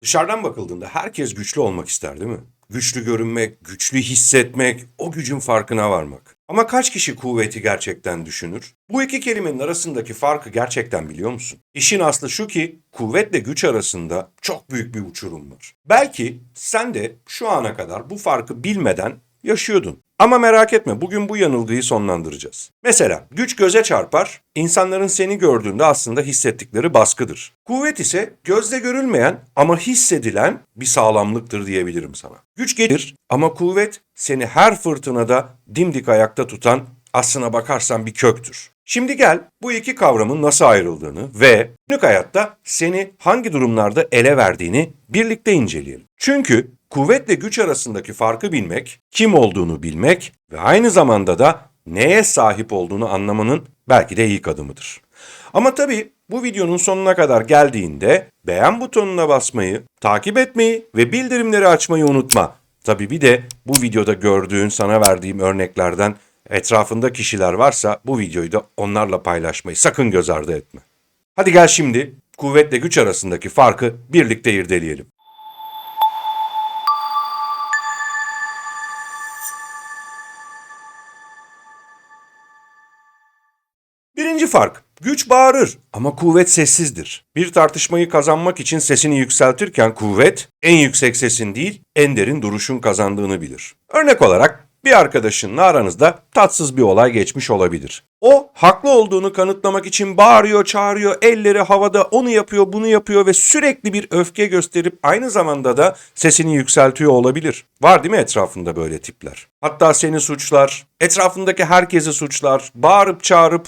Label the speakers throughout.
Speaker 1: Dışarıdan bakıldığında herkes güçlü olmak ister, değil mi? Güçlü görünmek, güçlü hissetmek, o gücün farkına varmak. Ama kaç kişi kuvveti gerçekten düşünür? Bu iki kelimenin arasındaki farkı gerçekten biliyor musun? İşin aslı şu ki kuvvetle güç arasında çok büyük bir uçurum var. Belki sen de şu ana kadar bu farkı bilmeden yaşıyordun. Ama merak etme, bugün bu yanılgıyı sonlandıracağız. Mesela güç göze çarpar, insanların seni gördüğünde aslında hissettikleri baskıdır. Kuvvet ise gözle görülmeyen ama hissedilen bir sağlamlıktır diyebilirim sana. Güç gelir ama kuvvet seni her fırtınada dimdik ayakta tutan, aslına bakarsan bir köktür. Şimdi gel bu iki kavramın nasıl ayrıldığını ve günlük hayatta seni hangi durumlarda ele verdiğini birlikte inceleyelim. Çünkü kuvvetle güç arasındaki farkı bilmek, kim olduğunu bilmek ve aynı zamanda da neye sahip olduğunu anlamanın belki de ilk adımıdır. Ama tabii bu videonun sonuna kadar geldiğinde beğen butonuna basmayı, takip etmeyi ve bildirimleri açmayı unutma. Tabii bir de bu videoda gördüğün, sana verdiğim örneklerden etrafında kişiler varsa bu videoyu da onlarla paylaşmayı sakın göz ardı etme. Hadi gel şimdi kuvvetle güç arasındaki farkı birlikte irdeleyelim. Birinci fark, güç bağırır ama kuvvet sessizdir. Bir tartışmayı kazanmak için sesini yükseltirken kuvvet en yüksek sesin değil, en derin duruşun kazandığını bilir. Örnek olarak bir arkadaşınla aranızda tatsız bir olay geçmiş olabilir. O haklı olduğunu kanıtlamak için bağırıyor, çağırıyor, elleri havada, onu yapıyor, bunu yapıyor ve sürekli bir öfke gösterip aynı zamanda da sesini yükseltiyor olabilir. Var değil mi etrafında böyle tipler? Hatta seni suçlar, etrafındaki herkesi suçlar, bağırıp çağırıp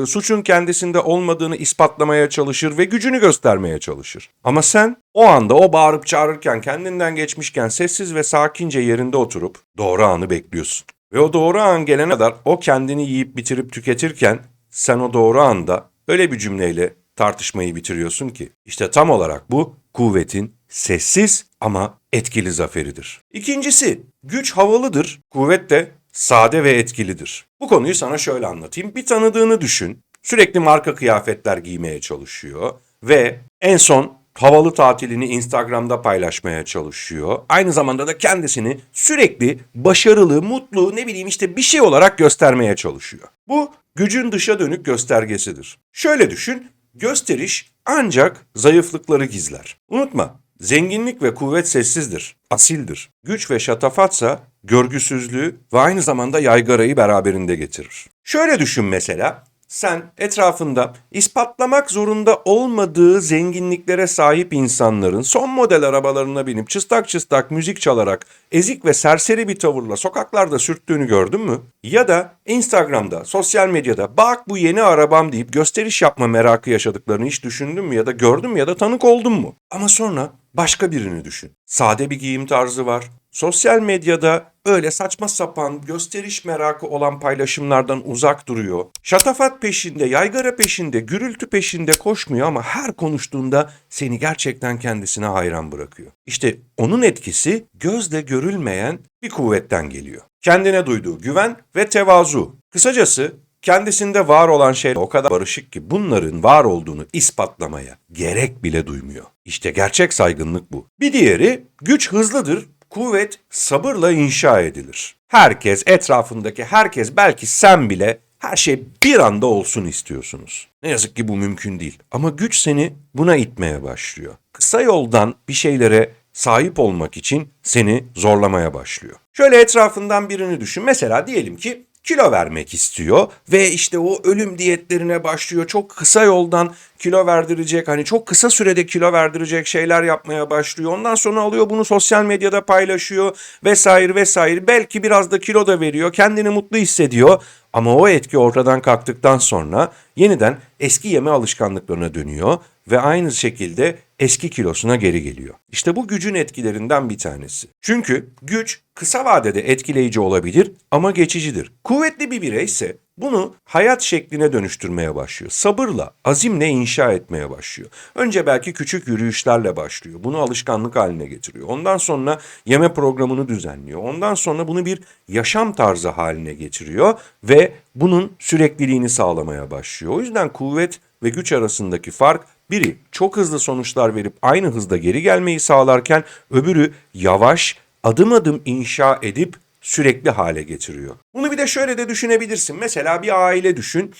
Speaker 1: suçun kendisinde olmadığını ispatlamaya çalışır ve gücünü göstermeye çalışır. Ama sen o anda o bağırıp çağırırken kendinden geçmişken sessiz ve sakince yerinde oturup doğru anı bekliyorsun. Ve o doğru an gelene kadar o kendini yiyip bitirip tüketirken sen o doğru anda öyle bir cümleyle tartışmayı bitiriyorsun ki işte tam olarak bu kuvvetin sessiz ama etkili zaferidir. İkincisi, güç havalıdır, kuvvet de sade ve etkilidir. Bu konuyu sana şöyle anlatayım. Bir tanıdığını düşün. Sürekli marka kıyafetler giymeye çalışıyor ve en son havalı tatilini Instagram'da paylaşmaya çalışıyor. Aynı zamanda da kendisini sürekli başarılı, mutlu, ne bileyim işte bir şey olarak göstermeye çalışıyor. Bu gücün dışa dönük göstergesidir. Şöyle düşün, gösteriş ancak zayıflıkları gizler. Unutma, zenginlik ve kuvvet sessizdir, asildir. Güç ve şatafatsa görgüsüzlüğü ve aynı zamanda yaygarayı beraberinde getirir. Şöyle düşün mesela, sen etrafında ispatlamak zorunda olmadığı zenginliklere sahip insanların son model arabalarına binip çıstak çıstak müzik çalarak ezik ve serseri bir tavırla sokaklarda sürttüğünü gördün mü? Ya da Instagram'da, sosyal medyada bak bu yeni arabam deyip gösteriş yapma merakı yaşadıklarını hiç düşündün mü ya da gördün mü ya da tanık oldun mu? Ama sonra başka birini düşün. Sade bir giyim tarzı var. Sosyal medyada öyle saçma sapan gösteriş merakı olan paylaşımlardan uzak duruyor. Şatafat peşinde, yaygara peşinde, gürültü peşinde koşmuyor ama her konuştuğunda seni gerçekten kendisine hayran bırakıyor. İşte onun etkisi gözle görülmeyen bir kuvvetten geliyor. Kendine duyduğu güven ve tevazu. Kısacası kendisinde var olan şey o kadar barışık ki bunların var olduğunu ispatlamaya gerek bile duymuyor. İşte gerçek saygınlık bu. Bir diğeri güç hızlıdır. Kuvvet sabırla inşa edilir. Herkes, etrafındaki herkes, belki sen bile her şey bir anda olsun istiyorsunuz. Ne yazık ki bu mümkün değil. Ama güç seni buna itmeye başlıyor. Kısa yoldan bir şeylere sahip olmak için seni zorlamaya başlıyor. Şöyle etrafından birini düşün. Mesela diyelim ki kilo vermek istiyor ve işte o ölüm diyetlerine başlıyor. Çok kısa yoldan kilo verdirecek, hani çok kısa sürede kilo verdirecek şeyler yapmaya başlıyor. Ondan sonra alıyor bunu sosyal medyada paylaşıyor vesaire vesaire. Belki biraz da kilo da veriyor, kendini mutlu hissediyor. Ama o etki ortadan kalktıktan sonra yeniden eski yeme alışkanlıklarına dönüyor ve aynı şekilde eski kilosuna geri geliyor. İşte bu gücün etkilerinden bir tanesi. Çünkü güç kısa vadede etkileyici olabilir ama geçicidir. Kuvvetli bir birey ise bunu hayat şekline dönüştürmeye başlıyor. Sabırla, azimle inşa etmeye başlıyor. Önce belki küçük yürüyüşlerle başlıyor. Bunu alışkanlık haline getiriyor. Ondan sonra yeme programını düzenliyor. Ondan sonra bunu bir yaşam tarzı haline getiriyor ve bunun sürekliliğini sağlamaya başlıyor. O yüzden kuvvet ve güç arasındaki fark Biri çok hızlı sonuçlar verip aynı hızda geri gelmeyi sağlarken öbürü yavaş, adım adım inşa edip sürekli hale getiriyor. Bunu bir de şöyle de düşünebilirsin. Mesela bir aile düşün.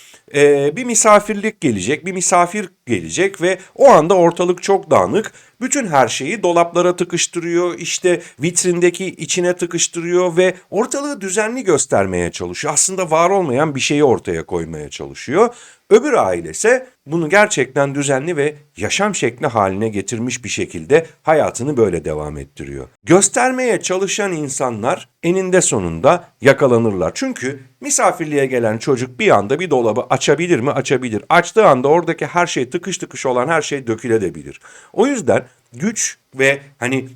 Speaker 1: Bir misafirlik gelecek, bir misafir gelecek ve o anda ortalık çok dağınık. Bütün her şeyi dolaplara tıkıştırıyor, işte vitrindeki içine tıkıştırıyor ve ortalığı düzenli göstermeye çalışıyor. Aslında var olmayan bir şeyi ortaya koymaya çalışıyor. Öbür aile ise bunu gerçekten düzenli ve yaşam şekli haline getirmiş bir şekilde hayatını böyle devam ettiriyor. Göstermeye çalışan insanlar eninde sonunda yakalanırlar. Çünkü misafirliğe gelen çocuk bir anda bir dolabı açabilir mi? Açabilir. Açtığı anda oradaki her şey tıkış tıkış olan her şey dökülebilir. O yüzden güç ve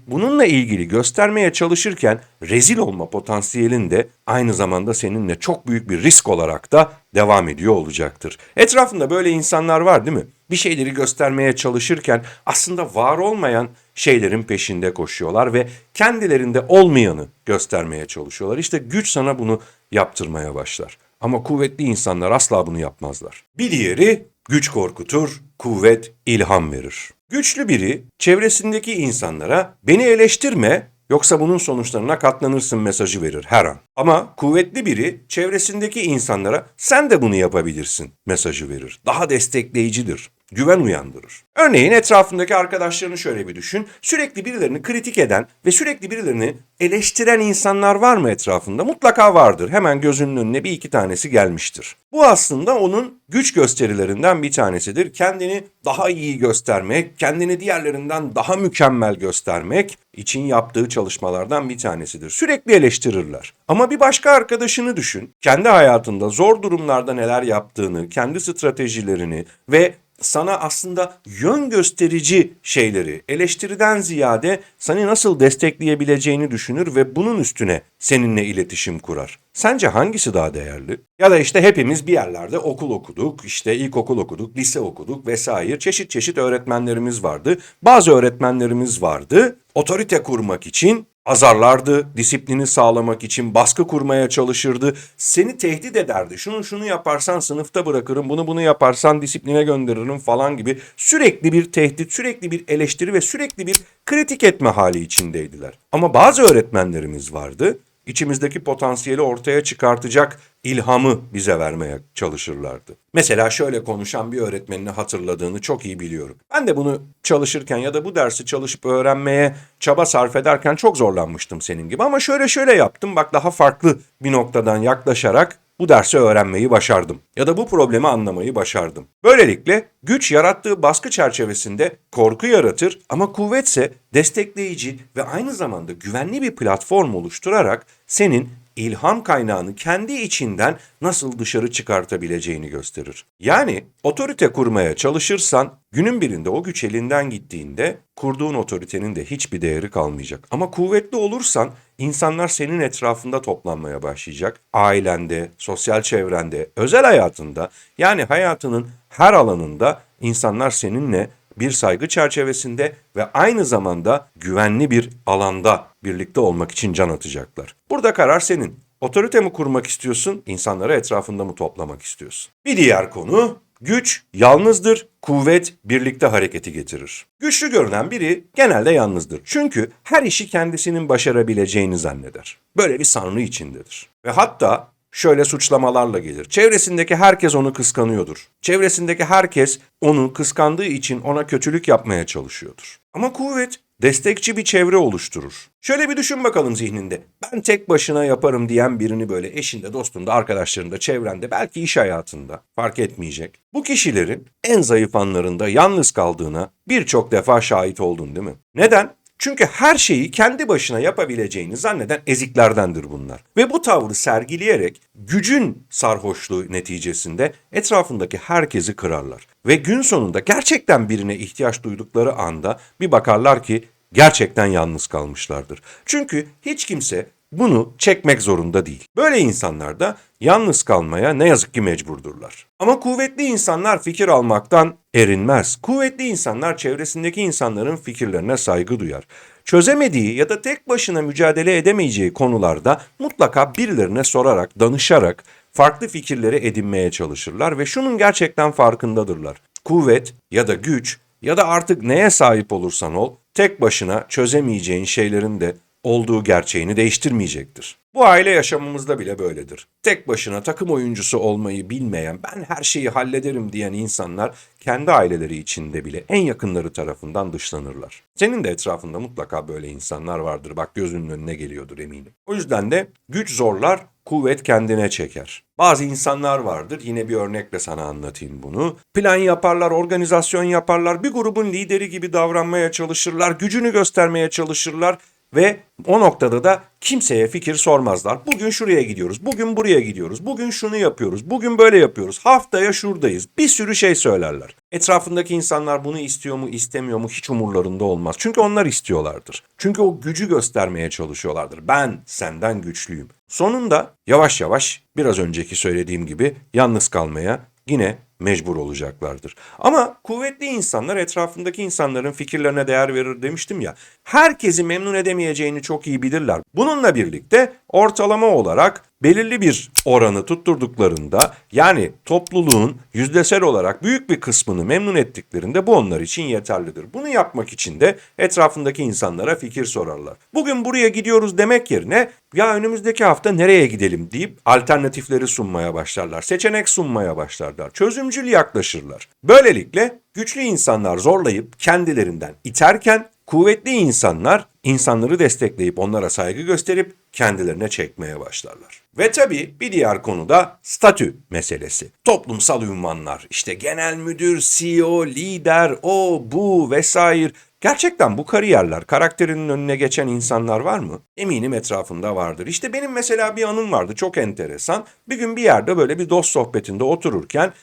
Speaker 1: bununla ilgili göstermeye çalışırken rezil olma potansiyelin de aynı zamanda seninle çok büyük bir risk olarak da devam ediyor olacaktır. Etrafında böyle insanlar var değil mi? Bir şeyleri göstermeye çalışırken aslında var olmayan şeylerin peşinde koşuyorlar ve kendilerinde olmayanı göstermeye çalışıyorlar. İşte güç sana bunu yaptırmaya başlar. Ama kuvvetli insanlar asla bunu yapmazlar. Bir diğeri güç korkutur, kuvvet ilham verir. Güçlü biri çevresindeki insanlara beni eleştirme yoksa bunun sonuçlarına katlanırsın mesajı verir her an. Ama kuvvetli biri çevresindeki insanlara sen de bunu yapabilirsin mesajı verir. Daha destekleyicidir. Güven uyandırır. Örneğin etrafındaki arkadaşlarını şöyle bir düşün. Sürekli birilerini kritik eden ve sürekli birilerini eleştiren insanlar var mı etrafında? Mutlaka vardır. Hemen gözünün önüne bir iki tanesi gelmiştir. Bu aslında onun güç gösterilerinden bir tanesidir. Kendini daha iyi göstermek, kendini diğerlerinden daha mükemmel göstermek için yaptığı çalışmalardan bir tanesidir. Sürekli eleştirirler. Ama bir başka arkadaşını düşün. Kendi hayatında zor durumlarda neler yaptığını, kendi stratejilerini ve sana aslında yön gösterici şeyleri eleştiriden ziyade seni nasıl destekleyebileceğini düşünür ve bunun üstüne seninle iletişim kurar. Sence hangisi daha değerli? Ya da işte hepimiz bir yerlerde okul okuduk, işte ilkokul okuduk, lise okuduk vesaire. Çeşit çeşit öğretmenlerimiz vardı. Bazı öğretmenlerimiz vardı. Otorite kurmak için azarlardı, disiplini sağlamak için baskı kurmaya çalışırdı. Seni tehdit ederdi. Şunu yaparsan sınıfta bırakırım, bunu yaparsan disipline gönderirim falan gibi. Sürekli bir tehdit, sürekli bir eleştiri ve sürekli bir kritik etme hali içindeydiler. Ama bazı öğretmenlerimiz vardı. İçimizdeki potansiyeli ortaya çıkartacak ilhamı bize vermeye çalışırlardı. Mesela şöyle konuşan bir öğretmenini hatırladığını çok iyi biliyorum. Ben de bunu çalışırken ya da bu dersi çalışıp öğrenmeye çaba sarf ederken çok zorlanmıştım senin gibi. Ama şöyle yaptım, bak daha farklı bir noktadan yaklaşarak bu dersi öğrenmeyi başardım ya da bu problemi anlamayı başardım. Böylelikle güç yarattığı baskı çerçevesinde korku yaratır ama kuvvetse destekleyici ve aynı zamanda güvenli bir platform oluşturarak senin ilham kaynağını kendi içinden nasıl dışarı çıkartabileceğini gösterir. Yani otorite kurmaya çalışırsan günün birinde o güç elinden gittiğinde kurduğun otoritenin de hiçbir değeri kalmayacak. Ama kuvvetli olursan insanlar senin etrafında toplanmaya başlayacak. Ailende, sosyal çevrende, özel hayatında yani hayatının her alanında insanlar seninle bir saygı çerçevesinde ve aynı zamanda güvenli bir alanda birlikte olmak için can atacaklar. Burada karar senin. Otorite mi kurmak istiyorsun, insanları etrafında mı toplamak istiyorsun? Bir diğer konu, güç yalnızdır, kuvvet birlikte hareketi getirir. Güçlü görünen biri genelde yalnızdır. Çünkü her işi kendisinin başarabileceğini zanneder. Böyle bir sanrı içindedir. Ve hatta şöyle suçlamalarla gelir. Çevresindeki herkes onu kıskanıyordur. Çevresindeki herkes onu kıskandığı için ona kötülük yapmaya çalışıyordur. Ama kuvvet destekçi bir çevre oluşturur. Şöyle bir düşün bakalım zihninde. Ben tek başına yaparım diyen birini böyle eşinde, dostunda, arkadaşlarında, çevrende, belki iş hayatında fark etmeyecek. Bu kişilerin en zayıf anlarında yalnız kaldığına birçok defa şahit oldun değil mi? Neden? Çünkü her şeyi kendi başına yapabileceğini zanneden eziklerdendir bunlar. Ve bu tavrı sergileyerek gücün sarhoşluğu neticesinde etrafındaki herkesi kırarlar. Ve gün sonunda gerçekten birine ihtiyaç duydukları anda bir bakarlar ki gerçekten yalnız kalmışlardır. Çünkü hiç kimse bunu çekmek zorunda değil. Böyle insanlar da yalnız kalmaya ne yazık ki mecburdurlar. Ama kuvvetli insanlar fikir almaktan erinmez. Kuvvetli insanlar çevresindeki insanların fikirlerine saygı duyar. Çözemediği ya da tek başına mücadele edemeyeceği konularda mutlaka birilerine sorarak, danışarak farklı fikirleri edinmeye çalışırlar ve şunun gerçekten farkındadırlar. Kuvvet ya da güç ya da artık neye sahip olursan ol, tek başına çözemeyeceğin şeylerin de olduğu gerçeğini değiştirmeyecektir. Bu aile yaşamımızda bile böyledir. Tek başına takım oyuncusu olmayı bilmeyen, ben her şeyi hallederim diyen insanlar kendi aileleri içinde bile en yakınları tarafından dışlanırlar. Senin de etrafında mutlaka böyle insanlar vardır. Bak gözünün önüne geliyordur eminim. O yüzden de güç zorlar, kuvvet kendine çeker. Bazı insanlar vardır, yine bir örnekle sana anlatayım bunu. Plan yaparlar, organizasyon yaparlar, bir grubun lideri gibi davranmaya çalışırlar, gücünü göstermeye çalışırlar. Ve o noktada da kimseye fikir sormazlar. Bugün şuraya gidiyoruz, bugün buraya gidiyoruz, bugün şunu yapıyoruz, bugün böyle yapıyoruz, haftaya şuradayız. Bir sürü şey söylerler. Etrafındaki insanlar bunu istiyor mu, istemiyor mu hiç umurlarında olmaz. Çünkü onlar istiyorlardır. Çünkü o gücü göstermeye çalışıyorlardır. Ben senden güçlüyüm. Sonunda yavaş yavaş biraz önceki söylediğim gibi yalnız kalmaya yine mecbur olacaklardır. Ama kuvvetli insanlar etrafındaki insanların fikirlerine değer verir demiştim ya. Herkesi memnun edemeyeceğini çok iyi bilirler. Bununla birlikte ortalama olarak belirli bir oranı tutturduklarında, yani topluluğun yüzdesel olarak büyük bir kısmını memnun ettiklerinde bu onlar için yeterlidir. Bunu yapmak için de etrafındaki insanlara fikir sorarlar. Bugün buraya gidiyoruz demek yerine ya önümüzdeki hafta nereye gidelim deyip alternatifleri sunmaya başlarlar. Seçenek sunmaya başlarlar. Çözümcül yaklaşırlar. Böylelikle güçlü insanlar zorlayıp kendilerinden iterken kuvvetli insanlar insanları destekleyip onlara saygı gösterip kendilerine çekmeye başlarlar. Ve tabii bir diğer konu da statü meselesi. Toplumsal ünvanlar, işte genel müdür, CEO, lider, o, bu vesaire. Gerçekten bu kariyerler, karakterinin önüne geçen insanlar var mı? Eminim etrafında vardır. İşte benim mesela bir anım vardı, çok enteresan. Bir gün bir yerde böyle bir dost sohbetinde otururken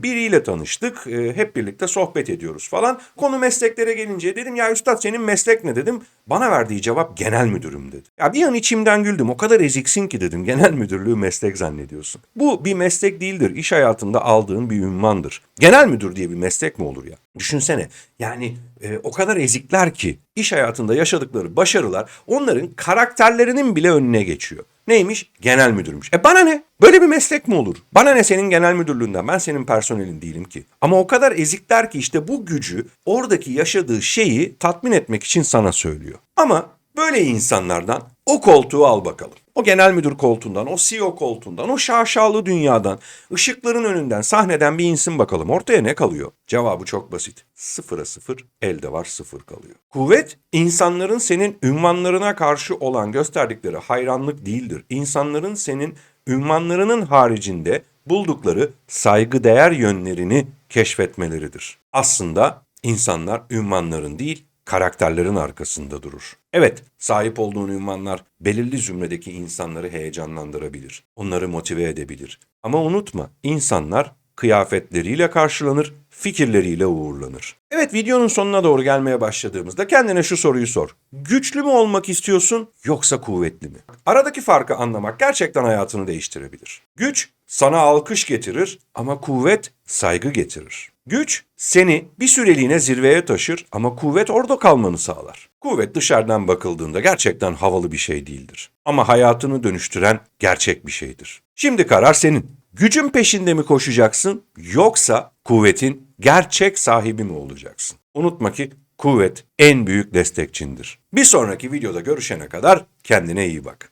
Speaker 1: biriyle tanıştık. Hep birlikte sohbet ediyoruz falan. Konu mesleklere gelince dedim ya üstad senin meslek ne dedim. Bana verdiği cevap genel müdürüm dedi. Ya bir an içimden güldüm. O kadar eziksin ki dedim. Genel müdürlüğü meslek zannediyorsun. Bu bir meslek değildir. İş hayatında aldığın bir ünvandır. Genel müdür diye bir meslek mi olur ya? Düşünsene. Yani o kadar ezikler ki iş hayatında yaşadıkları başarılar onların karakterlerinin bile önüne geçiyor. Neymiş? Genel müdürmüş. Bana ne? Böyle bir meslek mi olur? Bana ne senin genel müdürlüğünden? Ben senin personelin değilim ki. Ama o kadar ezikler ki işte bu gücü, oradaki yaşadığı şeyi tatmin etmek için sana söylüyor. Ama böyle insanlardan o koltuğu al bakalım. O genel müdür koltuğundan, o CEO koltuğundan, o şaşalı dünyadan, ışıkların önünden, sahneden bir insin bakalım. Ortaya ne kalıyor? Cevabı çok basit. Sıfıra sıfır, elde var sıfır kalıyor. Kuvvet, insanların senin ünvanlarına karşı olan gösterdikleri hayranlık değildir. İnsanların senin ünvanlarının haricinde buldukları saygıdeğer yönlerini keşfetmeleridir. Aslında insanlar ünvanların değil, karakterlerin arkasında durur. Evet, sahip olduğun ünvanlar belirli zümredeki insanları heyecanlandırabilir. Onları motive edebilir. Ama unutma, insanlar kıyafetleriyle karşılanır, fikirleriyle uğurlanır. Evet, videonun sonuna doğru gelmeye başladığımızda kendine şu soruyu sor. Güçlü mü olmak istiyorsun yoksa kuvvetli mi? Aradaki farkı anlamak gerçekten hayatını değiştirebilir. Güç sana alkış getirir ama kuvvet saygı getirir. Güç seni bir süreliğine zirveye taşır ama kuvvet orada kalmanı sağlar. Kuvvet dışarıdan bakıldığında gerçekten havalı bir şey değildir. Ama hayatını dönüştüren gerçek bir şeydir. Şimdi karar senin. Gücün peşinde mi koşacaksın yoksa kuvvetin gerçek sahibi mi olacaksın? Unutma ki kuvvet en büyük destekçindir. Bir sonraki videoda görüşene kadar kendine iyi bak.